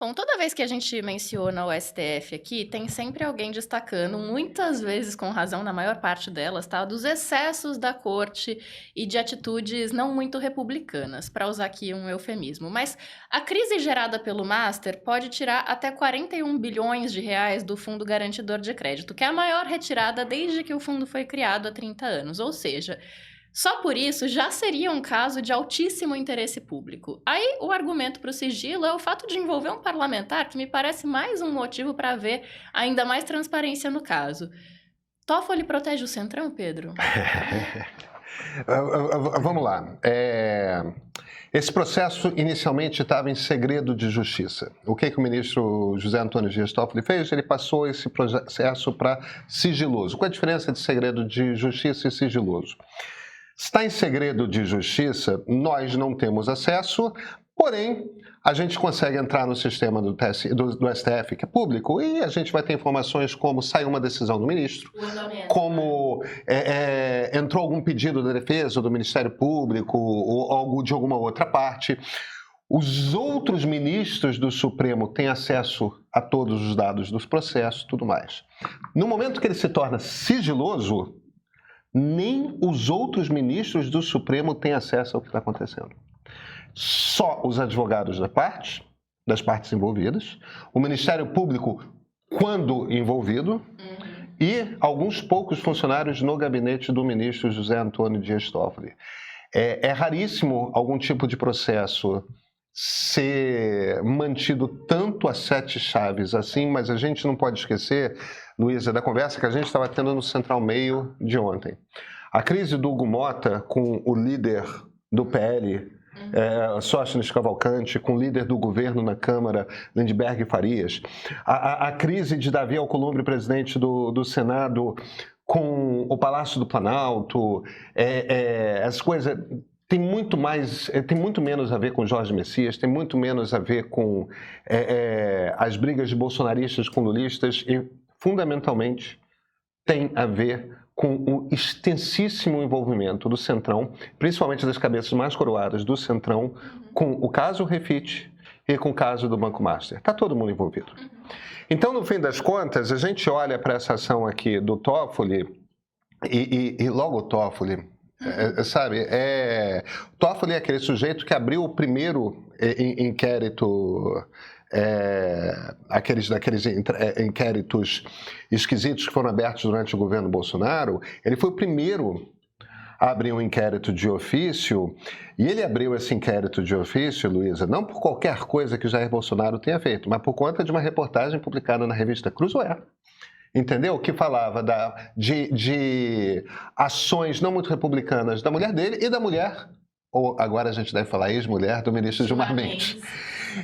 Bom, toda vez que a gente menciona o STF aqui, tem sempre alguém destacando, muitas vezes com razão, na maior parte delas, tá, dos excessos da corte e de atitudes não muito republicanas, para usar aqui um eufemismo. Mas a crise gerada pelo Master pode tirar até 41 bilhões de reais do Fundo Garantidor de Crédito, que é a maior retirada desde que o fundo foi criado há 30 anos. Ou seja, só por isso já seria um caso de altíssimo interesse público. Aí o argumento para o sigilo é o fato de envolver um parlamentar, que me parece mais um motivo para haver ainda mais transparência no caso. Toffoli protege o Centrão, Pedro? Vamos lá. Esse processo inicialmente estava em segredo de justiça. O que o ministro José Antônio Dias Toffoli fez? Ele passou esse processo para sigiloso. Qual a diferença de segredo de justiça e sigiloso? Está em segredo de justiça, nós não temos acesso, porém, a gente consegue entrar no sistema do STF, que é público, e a gente vai ter informações como saiu uma decisão do ministro, como entrou algum pedido da defesa do Ministério Público ou algo de alguma outra parte. Os outros ministros do Supremo têm acesso a todos os dados dos processos, tudo mais. No momento que ele se torna sigiloso, nem os outros ministros do Supremo têm acesso ao que está acontecendo. Só os advogados das partes envolvidas, o Ministério Público, quando envolvido, e alguns poucos funcionários no gabinete do ministro José Antônio Dias Toffoli. É raríssimo algum tipo de processo ser mantido tanto a sete chaves assim, mas a gente não pode esquecer, Luísa, da conversa que a gente estava tendo no Central Meio de ontem. A crise do Hugo Mota com o líder do PL, Sóstenes Cavalcante, com o líder do governo na Câmara, Lindbergh Farias, a crise de Davi Alcolumbre, presidente do Senado, com o Palácio do Planalto, as coisas... Tem muito menos a ver com Jorge Messias, tem muito menos a ver com as brigas de bolsonaristas com lulistas e, fundamentalmente, tem a ver com o extensíssimo envolvimento do Centrão, principalmente das cabeças mais coroadas do Centrão, com o caso Refit e com o caso do Banco Master. Está todo mundo envolvido. Então, no fim das contas, a gente olha para essa ação aqui do Toffoli e logo o Toffoli... sabe, Toffoli é aquele sujeito que abriu o primeiro inquérito, daqueles inquéritos esquisitos que foram abertos durante o governo Bolsonaro. Ele foi o primeiro a abrir um inquérito de ofício, e ele abriu esse inquérito de ofício, Luísa, não por qualquer coisa que o Jair Bolsonaro tenha feito, mas por conta de uma reportagem publicada na revista Cruzoé. Entendeu? Que falava de ações não muito republicanas da mulher dele e da mulher, ou agora a gente deve falar ex-mulher, do ministro Gilmar Mendes.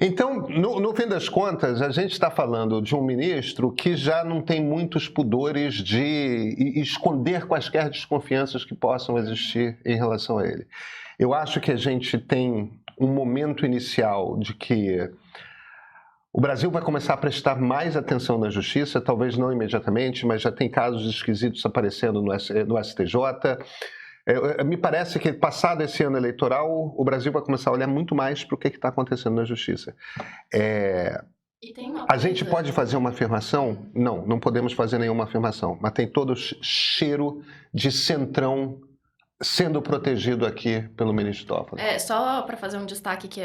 Então, no fim das contas, a gente está falando de um ministro que já não tem muitos pudores de esconder quaisquer desconfianças que possam existir em relação a ele. Eu acho que a gente tem um momento inicial de que o Brasil vai começar a prestar mais atenção na justiça, talvez não imediatamente, mas já tem casos esquisitos aparecendo no STJ. Me parece que, passado esse ano eleitoral, o Brasil vai começar a olhar muito mais para o que está acontecendo na justiça. A gente pode fazer uma afirmação? Não, não podemos fazer nenhuma afirmação, mas tem todo o cheiro de Centrão sendo protegido aqui pelo ministro Toffoli. Só para fazer um destaque que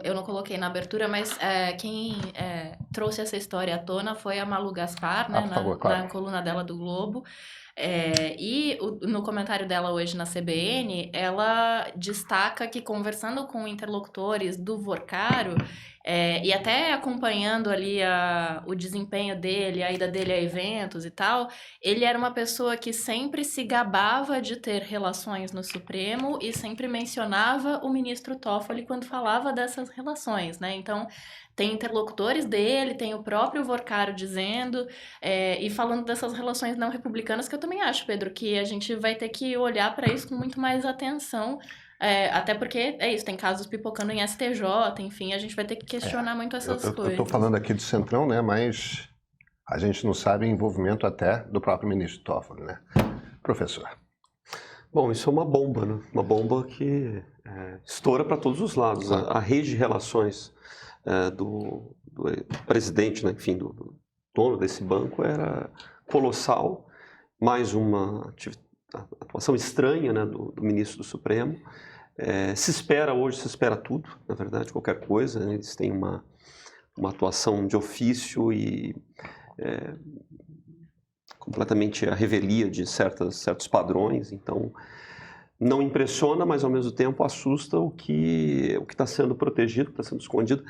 eu não coloquei na abertura, mas quem trouxe essa história à tona foi a Malu Gaspar, né, na coluna dela do Globo. No comentário dela hoje na CBN, ela destaca que, conversando com interlocutores do Vorcaro, e até acompanhando ali o desempenho dele, a ida dele a eventos e tal, ele era uma pessoa que sempre se gabava de ter relações no Supremo e sempre mencionava o ministro Toffoli quando falava dessas relações, né? Então, tem interlocutores dele, tem o próprio Vorcaro dizendo, e falando dessas relações não republicanas, que eu também acho, Pedro, que a gente vai ter que olhar para isso com muito mais atenção, até porque é isso, tem casos pipocando em STJ, enfim, a gente vai ter que questionar muito essas coisas. Eu estou falando aqui do Centrão, né, mas a gente não sabe o envolvimento até do próprio ministro Toffoli, né? Professor. Bom, isso é uma bomba, né? Uma bomba que estoura para todos os lados. A rede de relações presidente, né, enfim, do dono desse banco era colossal, mais uma atuação estranha, né, do ministro do Supremo. Se espera tudo, na verdade, qualquer coisa, né? Eles têm uma atuação de ofício e completamente a revelia de certos padrões, então não impressiona, mas ao mesmo tempo assusta o que está sendo protegido, está sendo escondido.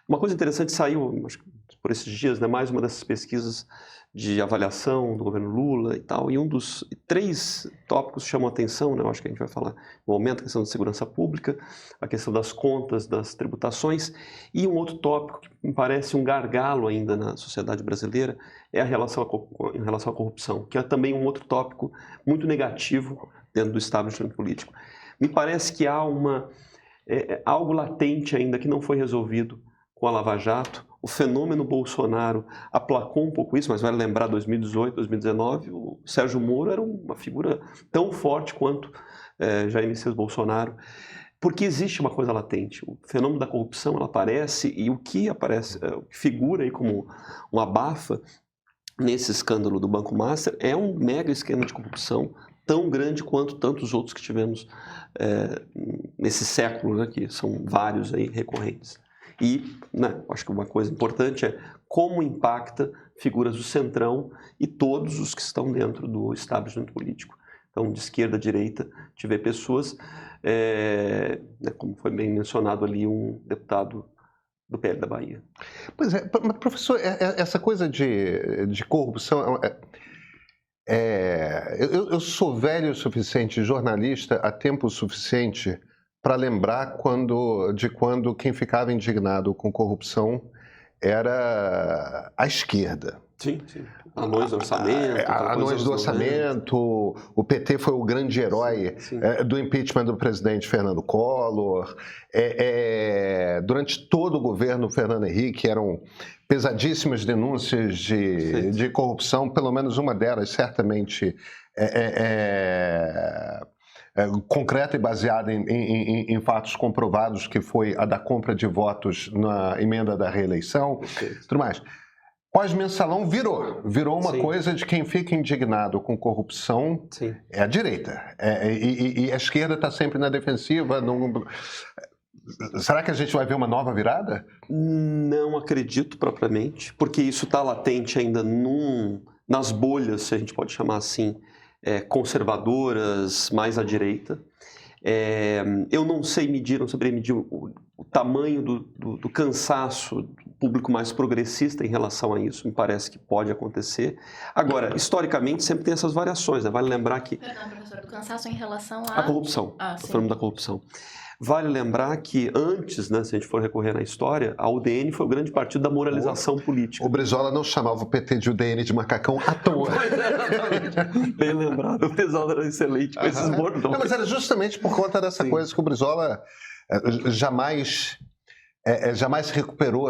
Uma coisa interessante saiu, acho que por esses dias, né, mais uma dessas pesquisas de avaliação do governo Lula e tal, e um dos 3 tópicos chamou a atenção, né, eu acho que a gente vai falar no momento, a questão da segurança pública, a questão das contas, das tributações, e um outro tópico que me parece um gargalo ainda na sociedade brasileira é a relação em relação à corrupção, que é também um outro tópico muito negativo dentro do establishment político. Me parece que há algo latente ainda que não foi resolvido com a Lava Jato. O fenômeno Bolsonaro aplacou um pouco isso, mas vale lembrar 2018, 2019, o Sérgio Moro era uma figura tão forte quanto Jair Messias Bolsonaro, porque existe uma coisa latente. O fenômeno da corrupção ela aparece, e o que aparece, o que figura aí como um abafa nesse escândalo do Banco Master é um mega esquema de corrupção tão grande quanto tantos outros que tivemos nesse século, né, que são vários aí recorrentes. E, né, acho que uma coisa importante é como impacta figuras do centrão e todos os que estão dentro do establishment político. Então, de esquerda a direita, tiver pessoas, né, como foi bem mencionado ali, um deputado do PL da Bahia. Pois é, mas professor, essa coisa de corrupção... eu sou velho o suficiente, jornalista, há tempo suficiente para lembrar quando quem ficava indignado com corrupção era a esquerda. Sim, sim. Anões do orçamento. Anões do orçamento. O PT foi o grande herói do impeachment do presidente Fernando Collor. Durante todo o governo Fernando Henrique eram pesadíssimas denúncias de corrupção, pelo menos uma delas certamente concreta e baseada em fatos comprovados, que foi a da compra de votos na emenda da reeleição, tudo mais. Pós-mensalão virou uma coisa de quem fica indignado com corrupção é a direita. E a esquerda está sempre na defensiva. Será que a gente vai ver uma nova virada? Não acredito propriamente, porque isso está latente ainda nas bolhas, se a gente pode chamar assim, conservadoras, mais à direita. Eu não saberia medir o tamanho do cansaço do público mais progressista em relação a isso. Me parece que pode acontecer. Agora, historicamente, sempre tem essas variações, né? Vale lembrar que... Perdão, professor, do cansaço em relação à corrupção. Estou falando da corrupção. Vale lembrar que antes, né, se a gente for recorrer na história, a UDN foi o grande partido da moralização política. O Brizola não chamava o PT de UDN de macacão à toa. Bem lembrado, o Brizola era excelente com esses bordões. Não, mas era justamente por conta dessa coisa que o Brizola jamais se recuperou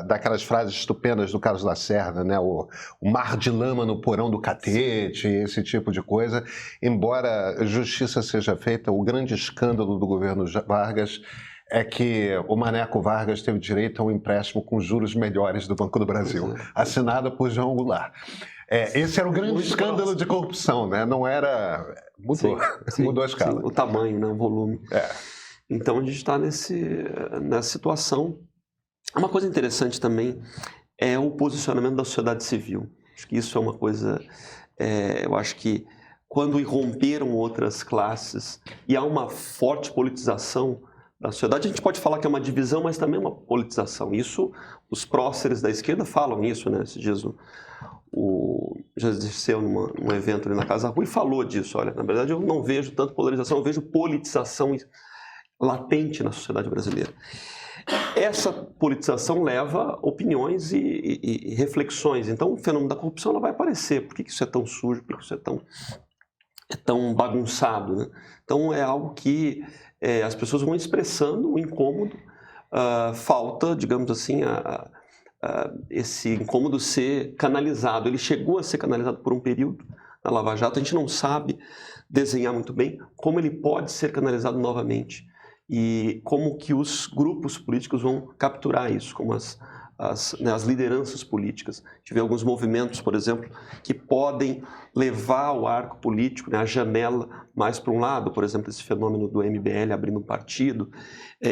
daquelas frases estupendas do Carlos Lacerda, né? O mar de lama no porão do catete, esse tipo de coisa. Embora justiça seja feita, o grande escândalo do governo Vargas é que o Maneco Vargas teve direito a um empréstimo com juros melhores do Banco do Brasil, assinado por João Goulart. Esse era o grande escândalo de corrupção, né? Não era... Mudou a escala. O tamanho, né? O volume. Então a gente está nessa situação. Uma coisa interessante também é o posicionamento da sociedade civil. Acho que isso é uma coisa... eu acho que quando irromperam outras classes e há uma forte politização da sociedade, a gente pode falar que é uma divisão, mas também é uma politização. Isso, os próceres da esquerda falam isso, né? Esses dias o já desceu num evento ali na Casa Rui e falou disso. Olha, na verdade eu não vejo tanto polarização, eu vejo politização latente na sociedade brasileira. Essa politização leva opiniões e reflexões. Então, o fenômeno da corrupção ela vai aparecer. Por que isso é tão sujo? Por que isso é tão bagunçado? Né? Então, é algo que as pessoas vão expressando o incômodo. Falta, digamos assim, esse incômodo ser canalizado. Ele chegou a ser canalizado por um período na Lava Jato. A gente não sabe desenhar muito bem como ele pode ser canalizado novamente. E como que os grupos políticos vão capturar isso, como as as lideranças políticas. Tive alguns movimentos, por exemplo, que podem levar o arco político, né, a janela mais para um lado, por exemplo, esse fenômeno do MBL abrindo um partido.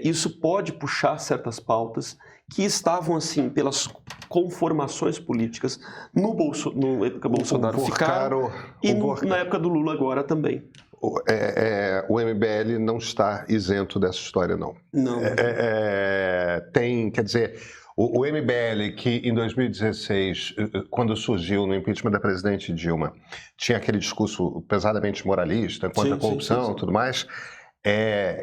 Isso pode puxar certas pautas que estavam, assim, pelas conformações políticas na época Bolsonaro ficaram, e na época do Lula agora também. O MBL não está isento dessa história, não. Não. Quer dizer, o MBL que em 2016, quando surgiu no impeachment da presidente Dilma, tinha aquele discurso pesadamente moralista, contra a corrupção e tudo mais,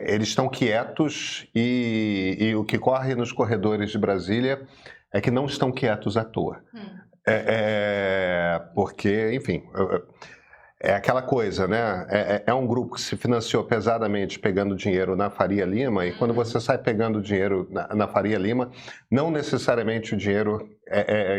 eles estão quietos e o que corre nos corredores de Brasília é que não estão quietos à toa. Porque, enfim... É aquela coisa, né? É um grupo que se financiou pesadamente pegando dinheiro na Faria Lima, e quando você sai pegando dinheiro na Faria Lima, não necessariamente o dinheiro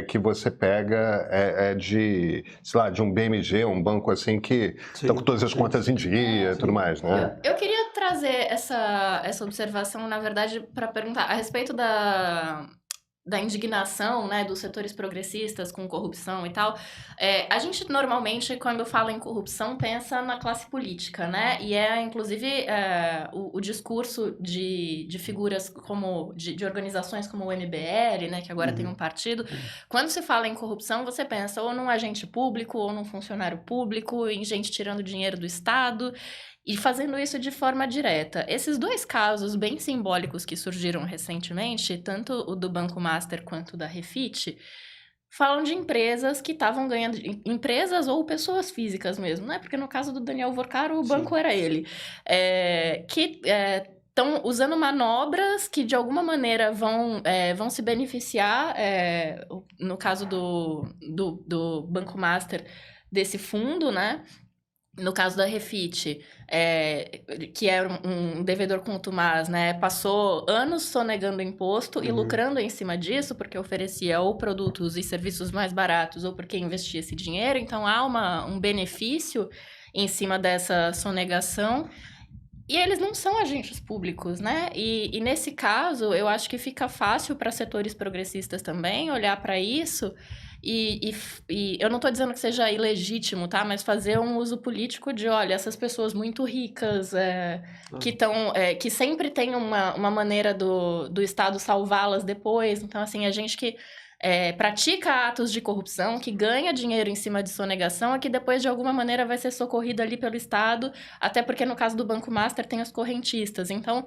que você pega é de, sei lá, de um BMG, um banco assim que está com todas as contas em dia e tudo mais, né? Eu queria trazer essa observação, na verdade, para perguntar a respeito da indignação, né, dos setores progressistas com corrupção e tal. A gente normalmente, quando fala em corrupção, pensa na classe política, né? E inclusive, o discurso de figuras como de organizações como o MBL, né, que agora tem um partido. Quando se fala em corrupção, você pensa ou num agente público, ou num funcionário público, em gente tirando dinheiro do Estado, e fazendo isso de forma direta. Esses dois casos bem simbólicos que surgiram recentemente, tanto o do Banco Master quanto o da Refit, falam de empresas que estavam ganhando... Empresas ou pessoas físicas mesmo, né? Porque no caso do Daniel Vorcaro, o banco era ele. Que estão usando manobras que, de alguma maneira, vão se beneficiar, no caso do Banco Master, desse fundo, né? No caso da Refit, que é um devedor contumaz, né, passou anos sonegando imposto e lucrando em cima disso, porque oferecia ou produtos e serviços mais baratos ou porque investia esse dinheiro. Então, há um benefício em cima dessa sonegação. E eles não são agentes públicos, né? E nesse caso, eu acho que fica fácil para setores progressistas também olhar para isso. E eu não estou dizendo que seja ilegítimo, tá? Mas fazer um uso político de, olha, essas pessoas muito ricas, que sempre tem uma maneira do Estado salvá-las depois. Então, assim, a gente que pratica atos de corrupção, que ganha dinheiro em cima de sonegação, é que depois, de alguma maneira, vai ser socorrido ali pelo Estado, até porque, no caso do Banco Master, tem os correntistas. Então...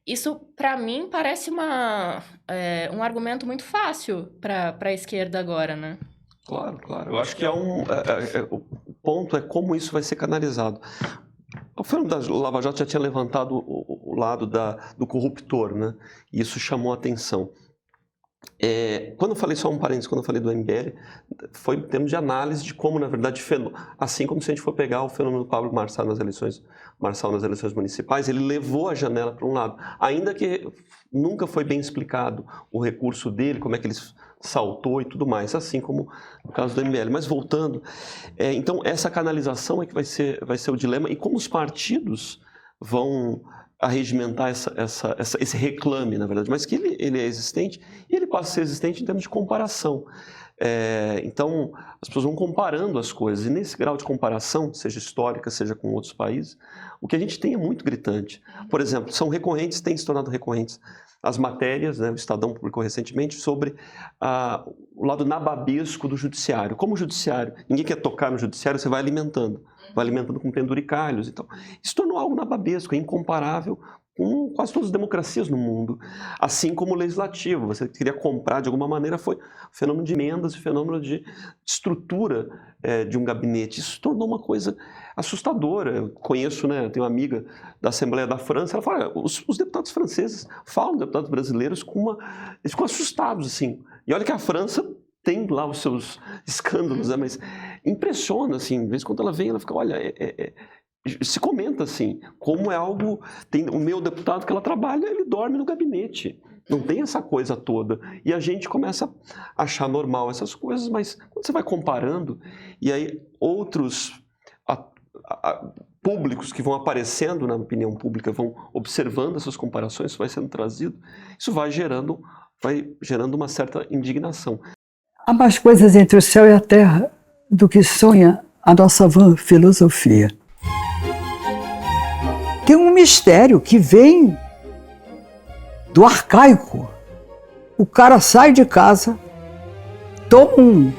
Isso, para mim, parece um argumento muito fácil para a esquerda agora, né? Claro. Eu acho que o ponto é como isso vai ser canalizado. O fenômeno da Lava Jato já tinha levantado o lado do corruptor, né? E isso chamou a atenção. Quando eu falei, só um parênteses, quando eu falei do MBL, foi em termos de análise de como, na verdade, assim como se a gente for pegar o fenômeno do Pablo Marçal nas eleições municipais, ele levou a janela para um lado, ainda que nunca foi bem explicado o recurso dele, como é que ele saltou e tudo mais, assim como no caso do MBL. Mas voltando, então essa canalização é que vai ser o dilema, e como os partidos vão arregimentar esse reclame, na verdade, mas que ele é existente, e ele passa a ser existente em termos de comparação. Então, as pessoas vão comparando as coisas, e nesse grau de comparação, seja histórica, seja com outros países, o que a gente tem é muito gritante. Por exemplo, têm se tornado recorrentes as matérias, né, o Estadão publicou recentemente, sobre o lado nababesco do judiciário. Como o judiciário, ninguém quer tocar no judiciário, você vai alimentando com penduricalhos e tal. Isso tornou algo nababesco, incomparável com quase todas as democracias no mundo. Assim como o legislativo, você queria comprar de alguma maneira, foi o fenômeno de emendas, o fenômeno de estrutura de um gabinete. Isso tornou uma coisa assustadora. Eu conheço, né, tenho uma amiga da Assembleia da França, ela fala, os deputados franceses falam deputados brasileiros eles ficam assustados, assim. E olha que a França tem lá os seus escândalos, né, mas impressiona, assim, de vez em quando ela vem, ela fica, olha, se comenta assim, como é algo... Tem o meu deputado que ela trabalha, ele dorme no gabinete. Não tem essa coisa toda. E a gente começa a achar normal essas coisas, mas quando você vai comparando, e aí outros públicos que vão aparecendo na opinião pública vão observando essas comparações, isso vai sendo trazido, isso vai gerando vai gerando uma certa indignação. Há mais coisas entre o céu e a terra do que sonha a nossa vã filosofia. Tem um mistério que vem do arcaico. O cara sai de casa, toma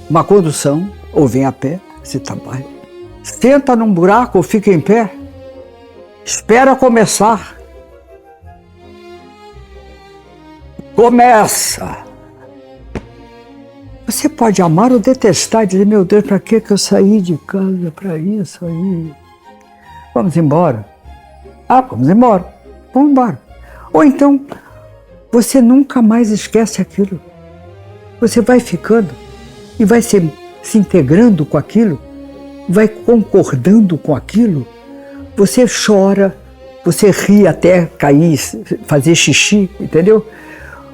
uma condução, ou vem a pé, se trabalha, senta num buraco ou fica em pé, espera começar. Começa! Você pode amar ou detestar, dizer, meu Deus, para que eu saí de casa para isso aí? Vamos embora. Vamos embora. Vamos embora. Ou então, você nunca mais esquece aquilo. Você vai ficando e vai se integrando com aquilo, vai concordando com aquilo. Você chora, você ri até cair, fazer xixi, entendeu?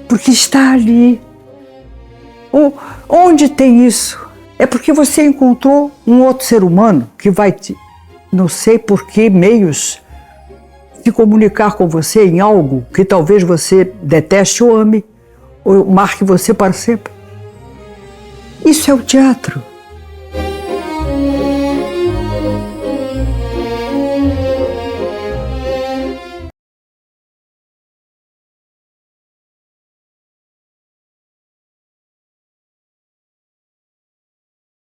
Porque está ali. Onde tem isso? É porque você encontrou um outro ser humano que vai, não sei por que meios, se comunicar com você em algo que talvez você deteste ou ame, ou marque você para sempre. Isso é o teatro.